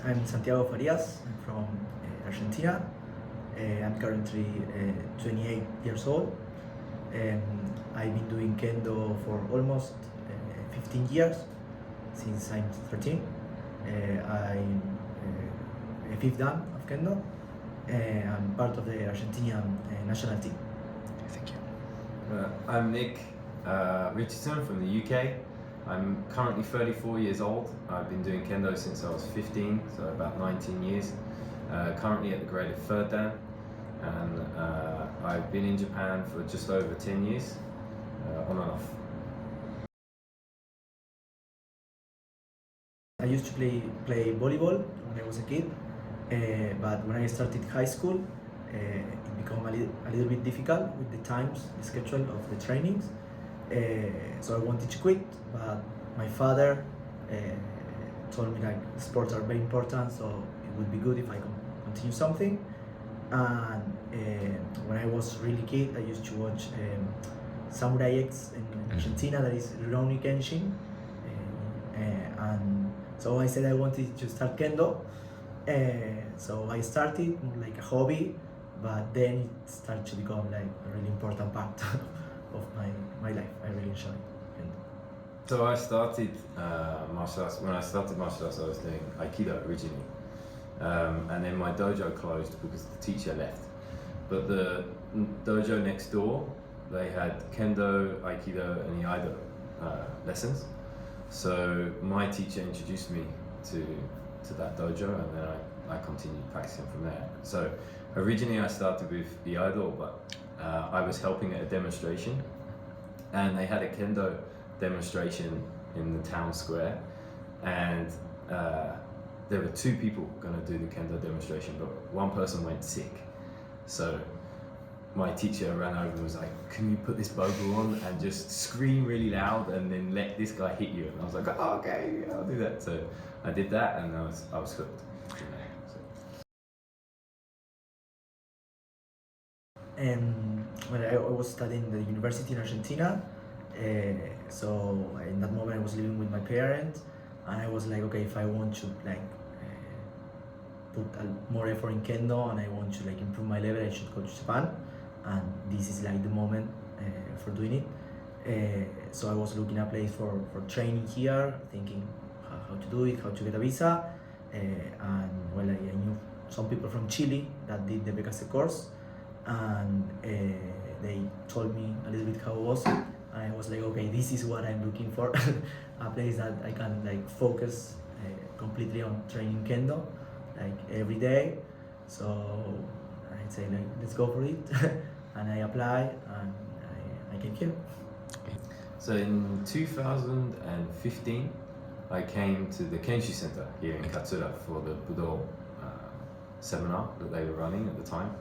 I'm Santiago Farías. I'm from Argentina. I'm currently 28 years old. I've been doing Kendo for almost 15 years, since I'm 13. I'm a fifth dan of Kendo. I'm part of the Argentinian national team. Thank you. I'm Nick Richardson from the UK. I'm currently 34 years old. I've been doing Kendo since I was 15, so about 19 years. Currently at the grade of third dan, and I've been in Japan for just over 10 years, on and off. I used to play volleyball when I was a kid, but when I started high school, it became a little bit difficult with the times, the schedule of the trainings. So I wanted to quit, but my father told me like sports are very important, so it would be good if I could continue something. And when I was really kid, I used to watch Samurai X in Argentina, that is Rurouni Kenshin, and so I said I wanted to start Kendo. So I started more like a hobby, but then it started to become like a really important part of my life. I really enjoy Kendo. So I started martial arts. When I started martial arts, I was doing Aikido originally, and then my dojo closed because the teacher left. But the dojo next door, they had Kendo, Aikido, and Iaido lessons. So my teacher introduced me to that dojo, and then I continued practicing from there. So originally I started with Iaido, but I was helping at a demonstration, and they had a Kendo demonstration in the town square, and there were two people going to do the Kendo demonstration, but one person went sick. So my teacher ran over and was like, "Can you put this bogle on and just scream really loud and then let this guy hit you?" And I was like, "Oh, okay, yeah, I'll do that." So I did that, and I was hooked. And when I was studying at the university in Argentina, so in that moment I was living with my parents, and I was like, okay, if I want to like put more effort in Kendo and I want to like improve my level, I should go to Japan, and this is like the moment for doing it. So I was looking at a place for training here, thinking how to do it, how to get a visa, and well, I knew some people from Chile that did the Bekka course, and they told me a little bit how it was, and I was like, okay, this is what I'm looking for, a place that I can like focus completely on training Kendo, like every day. So I'd say like, let's go for it, and I applied, and I came here. So in 2015, I came to the Kenshu Center here in Katsuura for the Budo seminar that they were running at the time.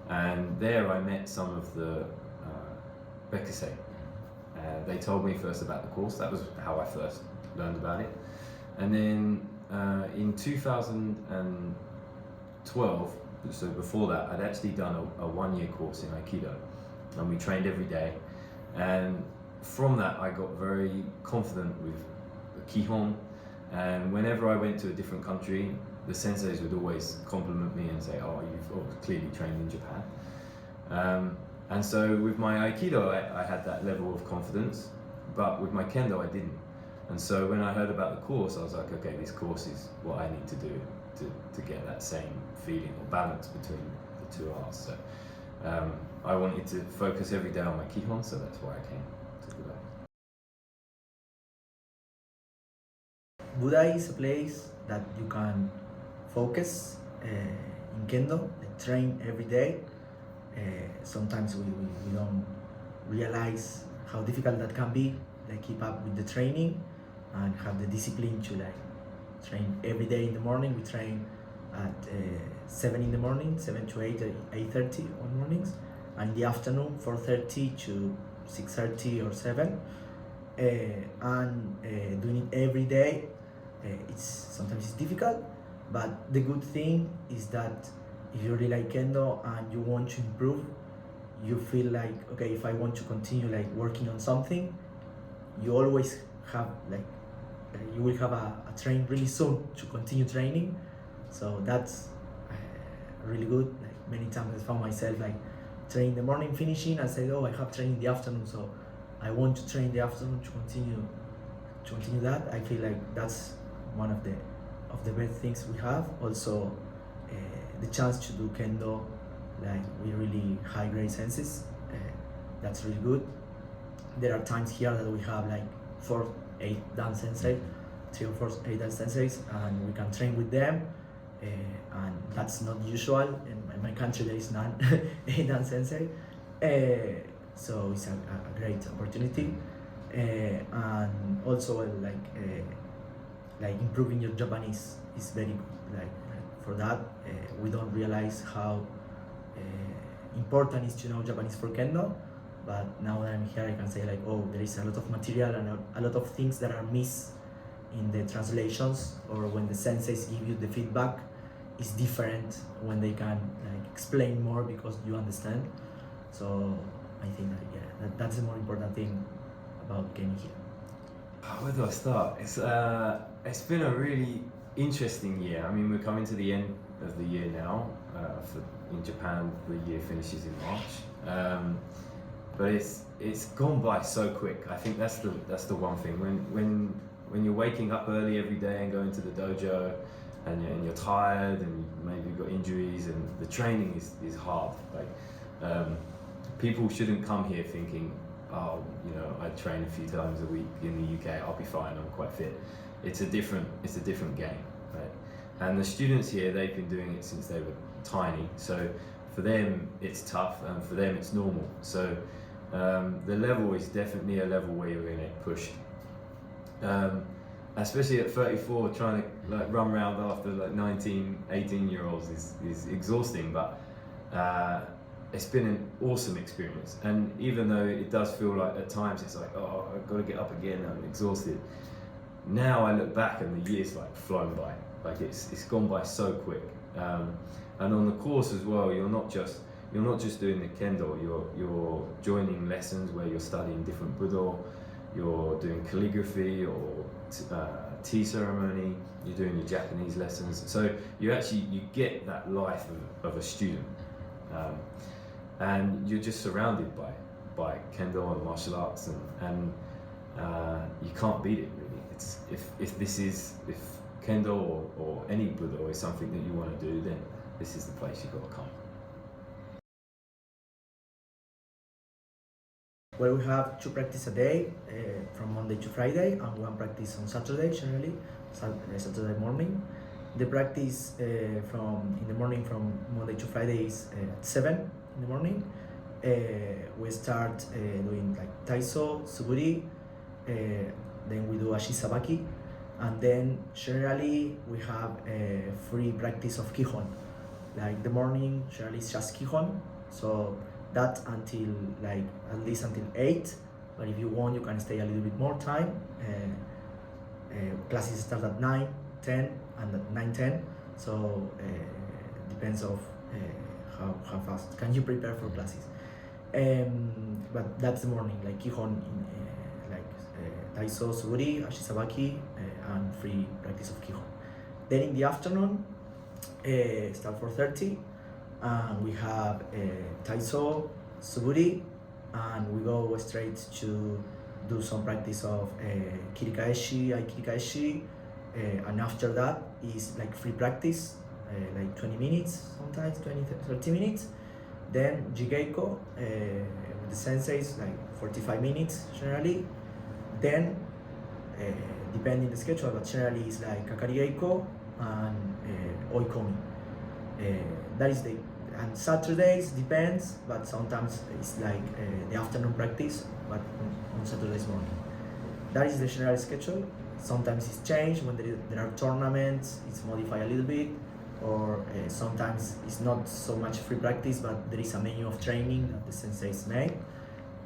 And there I met some of the Bekka. They told me first about the course. That was how I first learned about it. And then in 2012, so before that, I'd actually done a one-year course in Aikido, and we trained every day. And from that, I got very confident with the Kihon. And whenever I went to a different country, the senseis would always compliment me and say, "Oh, you've clearly trained in Japan." And so with my Aikido, I had that level of confidence, but with my Kendo, I didn't. And so when I heard about the course, I was like, okay, this course is what I need to do to get that same feeling or balance between the two arts. So I wanted to focus every day on my Kihon, so that's why I came to Budo. Budo is a place that you can focus in Kendo, like train every day. Sometimes we don't realize how difficult that can be, like keep up with the training and have the discipline to like train every day in the morning. We train at 7 in the morning, 7 to 8, 8:30 on mornings, and in the afternoon 4:30 to 6:30 or 7, and doing it every day. Sometimes it's difficult, but the good thing is that if you really like Kendo and you want to improve, you feel like, okay, if I want to continue like working on something, you always have like, you will have a train really soon to continue training, So that's really good. Like many times I found myself like training in the morning, finishing, and said, oh, I have training in the afternoon, so I want to train in the afternoon to continue that. I feel like that's one of the best things we have. Also, the chance to do Kendo, like with really high grade senses. That's really good. There are times here that we have like 4-8 dance sensei, 3 or 4 8 dance senseis, and we can train with them. And that's not usual. In my country, there is none 8 dance sensei. So it's a great opportunity. And also like improving your Japanese is very good. Like for that, we don't realize how important it is to know Japanese for Kendo. But now that I'm here, I can say like, oh, there is a lot of material and a lot of things that are missed in the translations, or when the senseis give you the feedback is different when they can like explain more because you understand. So I think that that's the more important thing about getting here. Where do I start? It's been a really interesting year. I mean, we're coming to the end of the year now. In Japan, the year finishes in March. But it's gone by so quick. I think that's the one thing. When you're waking up early every day and going to the dojo, and you're tired and maybe you've got injuries, and the training is hard. Like people shouldn't come here thinking, oh, you know, I train a few times a week in the UK, I'll be fine, I'm quite fit. It's a different game, right? And the students here, they've been doing it since they were tiny, so for them it's tough, and for them it's normal. So the level is definitely a level where you're going to get pushed. Especially at 34, trying to like run around after like 19, 18-year-olds is exhausting, but it's been an awesome experience. And even though it does feel like at times it's like, oh, I've got to get up again, I'm exhausted. Now I look back and the year's like flown by. Like it's gone by so quick. And on the course as well, you're not just doing the Kendo, you're joining lessons where you're studying different Budo, you're doing calligraphy or tea ceremony, you're doing your Japanese lessons. So you get that life of a student. And you're just surrounded by Kendo and martial arts, and you can't beat it really. It's if Kendo or any Budo is something that you want to do, then this is the place you've got to come. Well, we have 2 practice a day from Monday to Friday, and 1 practice on Saturday, generally, Saturday morning. The practice in the morning from Monday to Friday is at 7 in the morning. We start doing like Taiso, Suguri, then we do Ashisabaki, and then generally we have a free practice of Kihon. Like the morning generally is just Kihon, so that until like at least until 8, but if you want you can stay a little bit more time. Classes start at 9, 10 and at 9:10, so depends of how fast can you prepare for classes. But that's the morning, like Kihon in Taiso, Suguri, Ashisabaki, and free practice of Kihon. Then in the afternoon, start 4:30, and we have Taiso, Suguri, and we go straight to do some practice of Kirikaeshi, Aikirikaeshi, and after that is like free practice, like 20 minutes, sometimes 20-30 minutes. Then Jigeiko with the senseis, like 45 minutes generally. Then depending the schedule, but generally it's like Kakari-Geiko and Oikomi. That is and Saturdays depends, but sometimes it's like the afternoon practice, but on Saturdays morning. That is the general schedule. Sometimes it's changed when there are tournaments, it's modified a little bit, or sometimes it's not so much free practice, but there is a menu of training that the senseis make.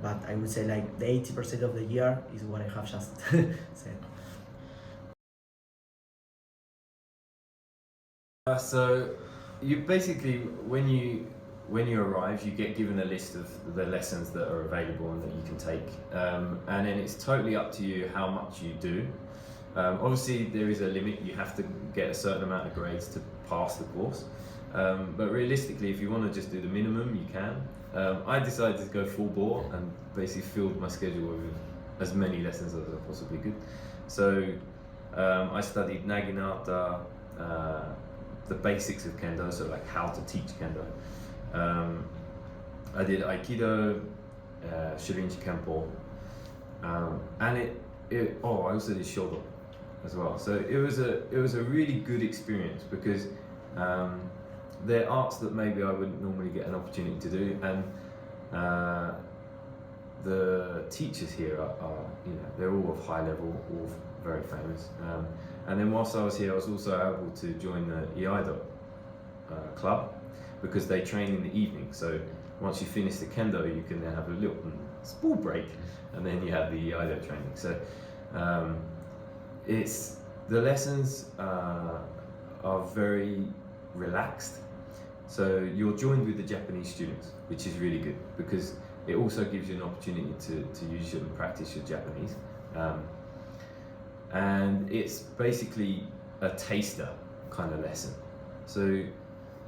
But I would say like the 80% of the year is what I have just said. So you basically, when you arrive, you get given a list of the lessons that are available and that you can take, and then it's totally up to you how much you do. Obviously, there is a limit. You have to get a certain amount of grades to pass the course. But realistically, if you want to just do the minimum, you can. I decided to go full bore and basically filled my schedule with as many lessons as I possibly could. So I studied naginata, the basics of kendo, so like how to teach kendo. I did aikido, Shirinji Kempo, and I also did shodo as well. So it was a really good experience because they're arts that maybe I wouldn't normally get an opportunity to do, and the teachers here are they're all of high level, all very famous. And then whilst I was here, I was also able to join the Iaido club because they train in the evening. So once you finish the kendo, you can then have a little small break, and then you have the Iaido training. So it's the lessons are very relaxed. So you're joined with the Japanese students, which is really good because it also gives you an opportunity to use and practice your Japanese. And it's basically a taster kind of lesson. So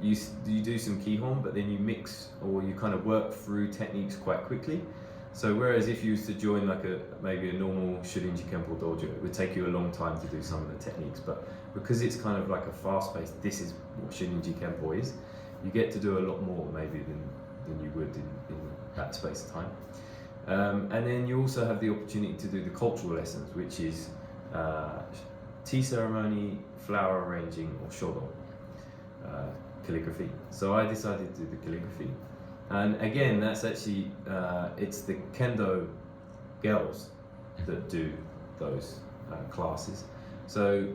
you do some kihon, but then you mix or you kind of work through techniques quite quickly. So whereas if you used to join like maybe a normal Shirinji Kempo dojo, it would take you a long time to do some of the techniques. But because it's kind of like a fast-paced, this is what Shirinji Kempo is, you get to do a lot more maybe than you would in that space of time. And then you also have the opportunity to do the cultural lessons, which is tea ceremony, flower arranging, or shodo, calligraphy. So I decided to do the calligraphy. And again, that's actually, it's the kendo girls that do those classes. So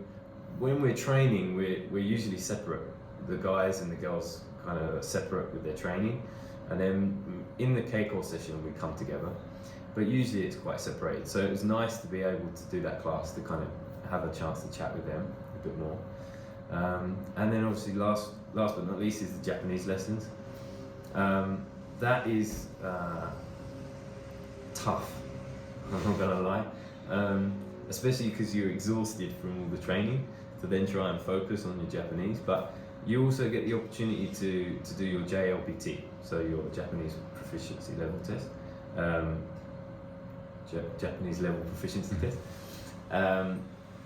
when we're training, we're usually separate. The guys and the girls kind of separate with their training. And then in the keiko session, we come together. But usually it's quite separated. So it was nice to be able to do that class, to kind of have a chance to chat with them a bit more. And then obviously last but not least is the Japanese lessons. That is tough, I'm not gonna lie. Especially because you're exhausted from all the training to then try and focus on your Japanese. But you also get the opportunity to do your JLPT, so your Japanese proficiency level test. Japanese level proficiency test.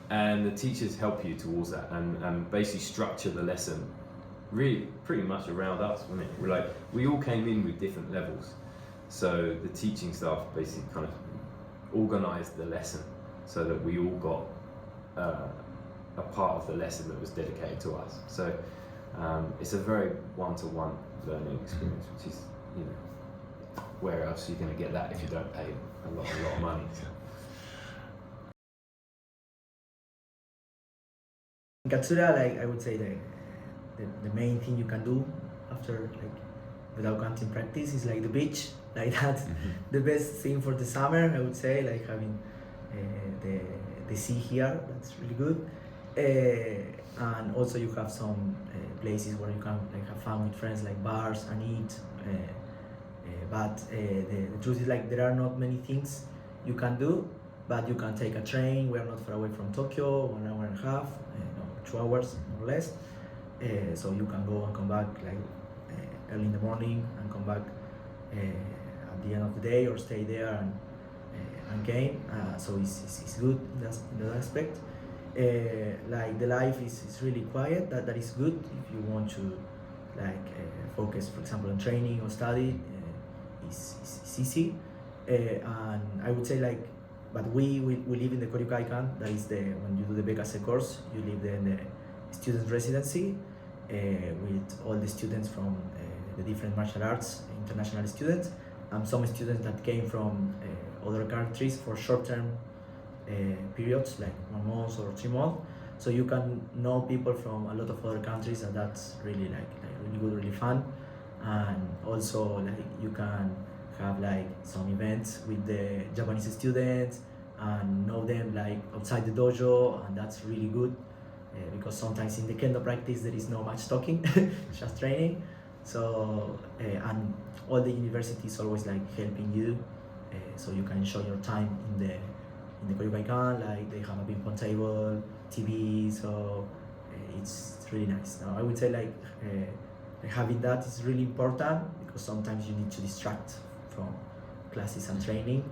And the teachers help you towards that and basically structure the lesson really pretty much around us, wasn't it? We all came in with different levels. So the teaching staff basically kind of organised the lesson so that we all got a part of the lesson that was dedicated to us. So it's a very one-to-one learning experience, which is, where else are you going to get that if you don't pay a lot of money? In Katsuura, I would say the main thing you can do after without counting practice is the beach. That's the best thing for the summer, I would say, having the sea here. That's really good. And also you have some places where you can have fun with friends, like bars and eat. But the truth is there are not many things you can do, but you can take a train. We are not far away from Tokyo, 1 hour and a half, 2 hours more or less. So you can go and come back early in the morning and come back at the end of the day, or stay there and game. So it's good in that aspect. The life is really quiet. That is good if you want to focus, for example, on training or study. It's easy. And I would say but we live in the Koryukaikan. That is when you do the Bekka course, you live there in the student residency with all the students from the different martial arts, international students, and some students that came from other countries for short-term periods, 1 month or 3 months. So you can know people from a lot of other countries, and that's really really good, really fun. And also you can have some events with the Japanese students and know them outside the dojo, and that's really good because sometimes in the kendo practice there is not much talking, just training. So and all the university is always helping you, so you can enjoy your time in the Koyukaikan, like they have a ping pong table, TV, so it's really nice. Now I would say like having that is really important because sometimes you need to distract from classes and training,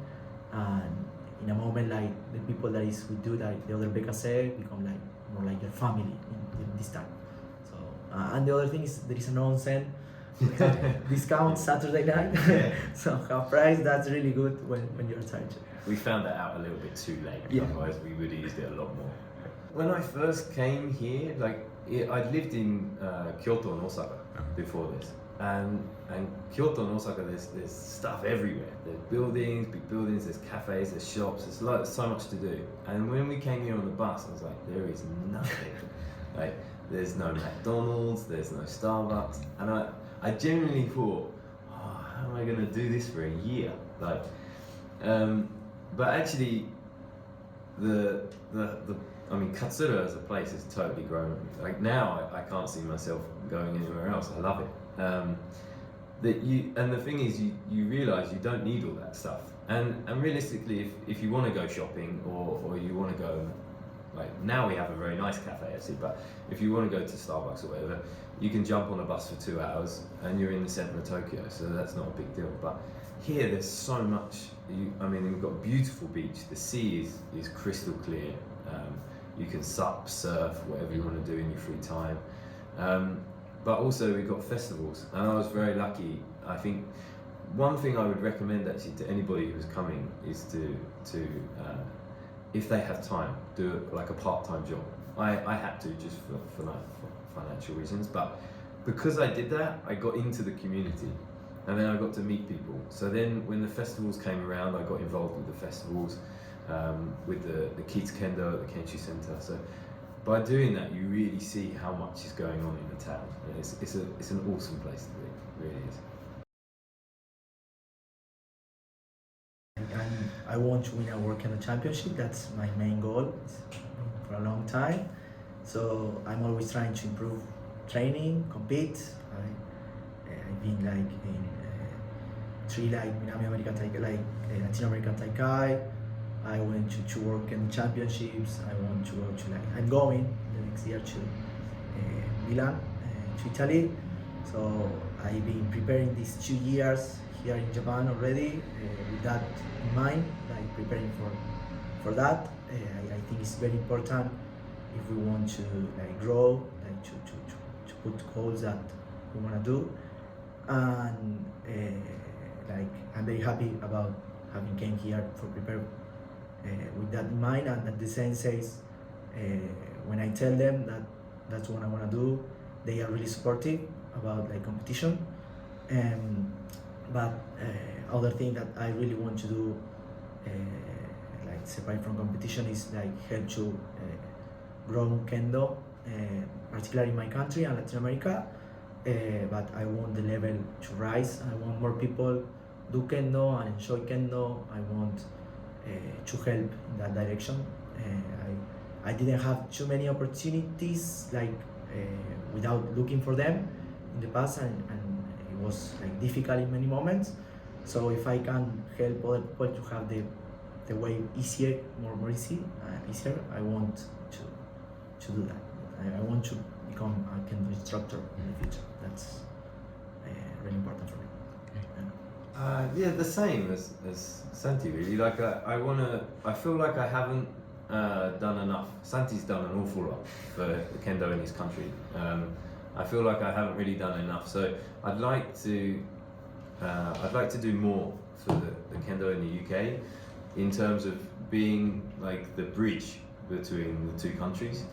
and in a moment like the people that is with you, like the other Bekka become like more like your family in this time. So and the other thing is there is an onsen. Discount Saturday night, so half price. That's really good when you're tired. We found that out a little bit too late, Yeah. otherwise we would have used it a lot more. When I first came here, I'd lived in Kyoto and Osaka before this, and Kyoto and Osaka, there's stuff everywhere. There's buildings, big buildings, there's cafes, there's shops, there's so much to do. And when we came here on the bus, I was like, there is nothing. Like, there's no McDonald's, there's no Starbucks, and I genuinely thought, oh, how am I going to do this for a year? Like, but actually, I mean, Katsuura as a place has totally grown. Like now, I can't see myself going anywhere else. I love it. And the thing is, you realise you don't need all that stuff. And realistically, if you want to go shopping or you want to go, like now we have a very nice cafe actually, but if you want to go to Starbucks or whatever, you can jump on a bus for 2 hours and you're in the centre of Tokyo, so that's not a big deal. But here there's so much. I mean, we've got a beautiful beach. The sea is crystal clear. You can sup, surf, whatever you want to do in your free time. But also we've got festivals, and I was very lucky. I think one thing I would recommend actually to anybody who's coming is to if they have time, do like a part-time job. I had to just for financial reasons, but because I did that, I got into the community, and then I got to meet people. So then when the festivals came around, I got involved with the festivals, with the kids Kendo at the Kenshu Center. So by doing that, you really see how much is going on in the town. And it's an awesome place to be, it really is. And I want to win a World Kendo Championship. That's my main goal for a long time. So I'm always trying to improve training, compete. I've been like in 3 like Minami American Taikai, like Latin American Taikai. I went to 2 World Kendo Championships. I want to go to I'm going the next year to Milan, to Italy. So I've been preparing these 2 years here in Japan already, with that in mind, like preparing for that. I think it's very important if we want to like grow, like to put goals that we want to do. And like I'm very happy about having came here for prepare with that in mind, and that the senseis, when I tell them that that's what I want to do, they are really supportive about like competition. But other thing that I really want to do, like separate from competition, is like help to grow Kendo, particularly in my country and Latin America. But I want the level to rise. I want more people do Kendo and enjoy Kendo. I want to help in that direction. I didn't have too many opportunities, like without looking for them in the past, and it was like difficult in many moments. So if I can help other people to have the way easier, more easier, I want to do that. I want to become a Kendo instructor in the future. That's really important for me. Yeah, the same as Santi really. Like I feel like I haven't done enough. Santi's done an awful lot for the Kendo in his country. I feel like I haven't really done enough. So I'd like to do more for the Kendo in the UK, in terms of being like the bridge between the 2 countries.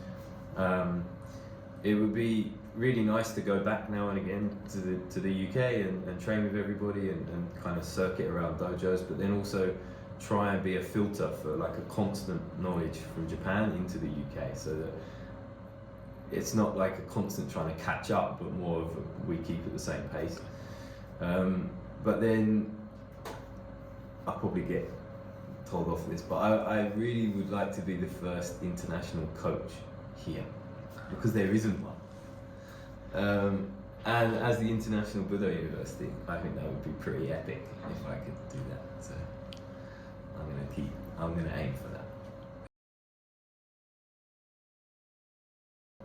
It would be really nice to go back now and again to the UK and train with everybody and kind of circuit around dojos, but then also try and be a filter for like a constant knowledge from Japan into the UK, so that it's not like a constant trying to catch up, but more of we keep at the same pace. But then I'll probably get told off this, but I really would like to be the first international coach here, because there isn't one. And as the International Budo University, I think that would be pretty epic if I could do that. So I'm gonna aim for that.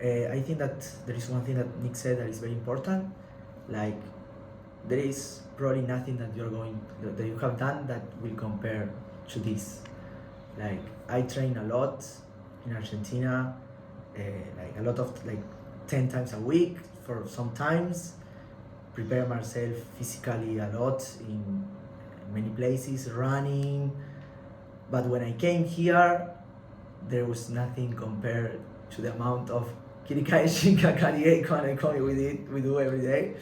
I think that there is one thing that Nick said that is very important. Like, there is probably nothing that that you have done that will compare to this. Like, I train a lot in Argentina, like a lot of, like 10 times a week for sometimes. Prepare myself physically a lot in many places, running. But when I came here, there was nothing compared to the amount of Kirikai Shinka Kariei Konekoni we do every day.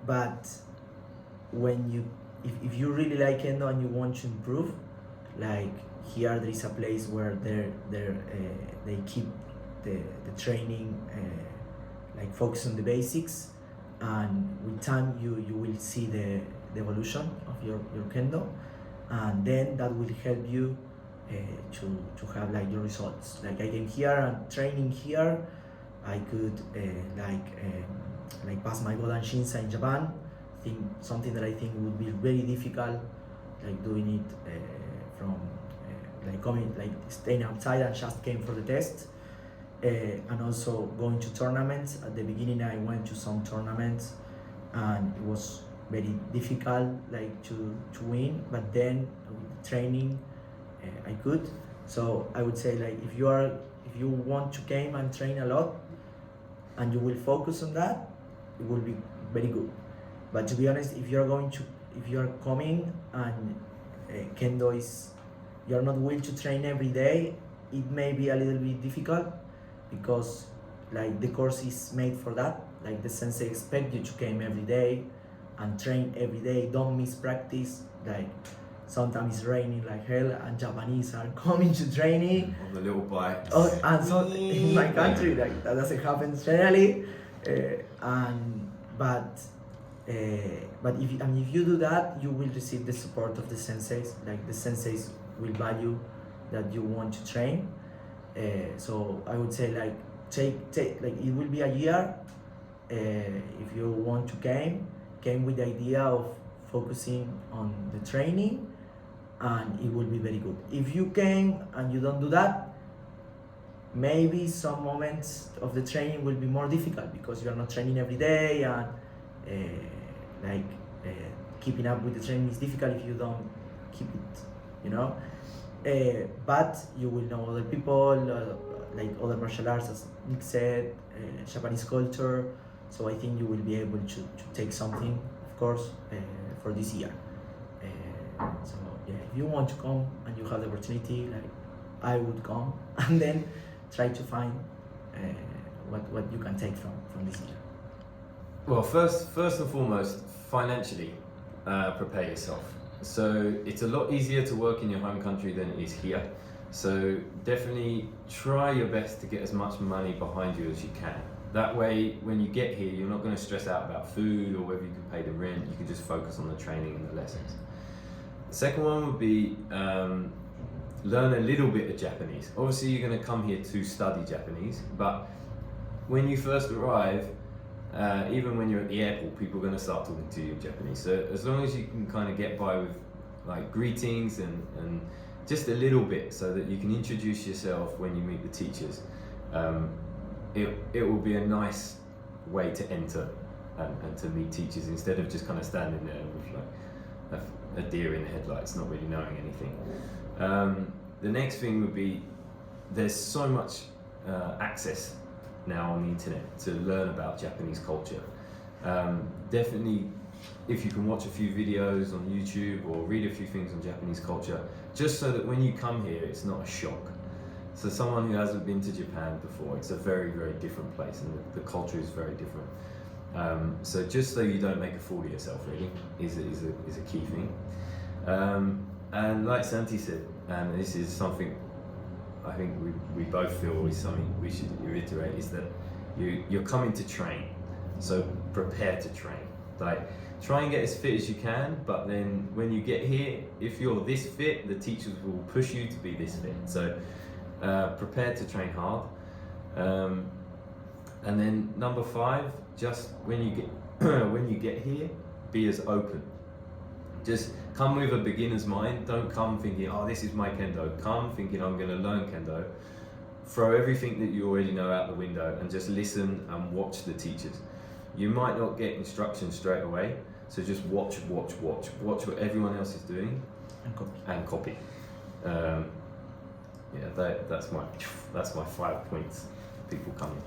But when if you really like Kendo and you want to improve, like here there is a place where they keep the training like focus on the basics, and with time you will see the evolution of your Kendo, and then that will help you to have like your results. Like I came here and training here, I could like pass my Godan Shinsa in Japan. Something that I think would be very difficult, like doing it from like coming, like staying outside and just came for the test, and also going to tournaments. At the beginning I went to some tournaments and it was very difficult like to win, but then with training I could. So I would say, like, if you want to game and train a lot and you will focus on that, it will be very good. But to be honest, if you are coming and Kendo you're not willing to train every day, it may be a little bit difficult, because like the course is made for that. Like the sensei expect you to game every day and train every day, don't miss practice. Like sometimes it's raining like hell and Japanese are coming to training on the little bikes. Oh, and so in my country like that doesn't happen generally. But if you do that, you will receive the support of the senseis. Like the senseis will value that you want to train. So I would say, like, take like it will be a year. If you want to game with the idea of focusing on the training, and it will be very good. If you came and you don't do that, maybe some moments of the training will be more difficult because you are not training every day, and keeping up with the training is difficult if you don't keep it, but you will know other people, like other martial arts, as Nick said, Japanese culture. So I think you will be able to take something, of course, for this year. So yeah, if you want to come and you have the opportunity, like I would come and then try to find what you can take from this year. Well, first and foremost, financially, prepare yourself. So it's a lot easier to work in your home country than it is here. So definitely try your best to get as much money behind you as you can. That way, when you get here, you're not going to stress out about food or whether you can pay the rent. You can just focus on the training and the lessons. The second one would be learn a little bit of Japanese. Obviously, you're going to come here to study Japanese, but when you first arrive, even when you're at the airport, people are going to start talking to you in Japanese. So as long as you can kind of get by with like greetings and just a little bit, so that you can introduce yourself when you meet the teachers, it will be a nice way to enter and to meet teachers, instead of just kind of standing there with like a deer in the headlights, not really knowing anything. The next thing would be, there's so much access now on the internet to learn about Japanese culture. Definitely, if you can watch a few videos on YouTube or read a few things on Japanese culture, just so that when you come here, it's not a shock. So someone who hasn't been to Japan before, it's a very, very different place, and the culture is very different. So just so you don't make a fool of yourself, really, is a key thing. And like Santi said, and this is something I think we both feel is something we should reiterate, is that you're coming to train, so prepare to train. Like, try and get as fit as you can, but then when you get here, if you're this fit, the teachers will push you to be this fit. So prepare to train hard. And then number 5, just when you get here, be as open. Just come with a beginner's mind. Don't come thinking, oh, this is my Kendo. Come thinking, I'm going to learn Kendo. throw everything that you already know out the window and just listen and watch the teachers. You might not get instruction straight away, so just watch what everyone else is doing and copy. Yeah, that's my 5 points for people coming.